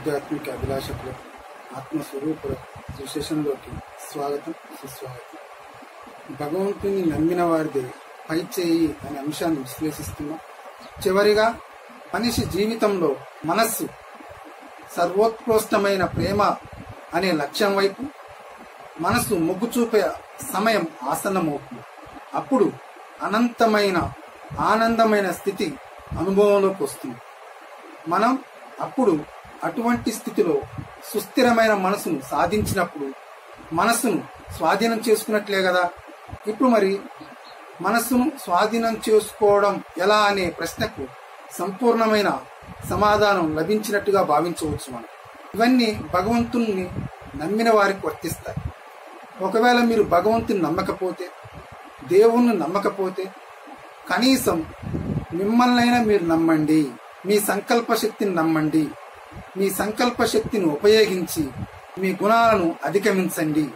ఆధ్యాత్మిక అభిలాషకులు ఆత్మస్వరూపుల సుశేషంలోకి స్వాగతం, సుస్వాగతం. భగవంతుని నమ్మిన వారిదే పై చేయి అనే అంశాన్ని విశ్లేషిస్తున్నాం. చివరిగా మనిషి జీవితంలో మనస్సు సర్వోత్కృష్టమైన ప్రేమ అనే లక్ష్యం వైపు మనసు మొగ్గు చూపే సమయం ఆసన్నమవుతుంది. అప్పుడు అనంతమైన ఆనందమైన స్థితి అనుభవంలోకి వస్తుంది. మనం అప్పుడు అటువంటి స్థితిలో సుస్థిరమైన మనసును సాధించినప్పుడు మనస్సును స్వాధీనం చేసుకున్నట్లే కదా. ఇప్పుడు మరి మనస్సును స్వాధీనం చేసుకోవడం ఎలా అనే ప్రశ్నకు సంపూర్ణమైన సమాధానం లభించినట్టుగా భావించవచ్చు. మనం ఇవన్నీ భగవంతుని నమ్మిన వారికి వర్తిస్తాయి. ఒకవేళ మీరు భగవంతుని నమ్మకపోతే, దేవుణ్ణి నమ్మకపోతే, కనీసం మిమ్మల్నైనా మీరు నమ్మండి. మీ సంకల్ప శక్తిని నమ్మండి. మీ సంకల్ప శక్తిని ఉపయోగించి మీ గుణాలను అధిగమించండి.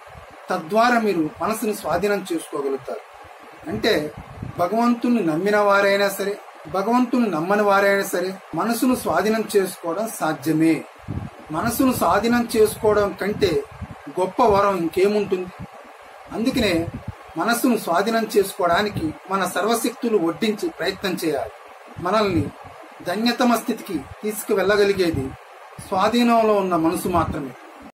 తద్వారా మీరు మనసును స్వాధీనం చేసుకోగలుగుతారు. అంటే భగవంతుని నమ్మిన వారైనా సరే, భగవంతుని నమ్మని వారైనా సరే మనసును స్వాధీనం చేసుకోవడం సాధ్యమే. మనసును స్వాధీనం చేసుకోవడం కంటే గొప్ప వరం ఇంకేముంటుంది? అందుకనే మనస్సును స్వాధీనం చేసుకోవడానికి మన సర్వశక్తులు ఒడ్డించి ప్రయత్నం చేయాలి. మనల్ని ధన్యతమ స్థితికి తీసుకువెళ్ళగలిగేది స్వాధీనంలో ఉన్న మనసు మాత్రమే.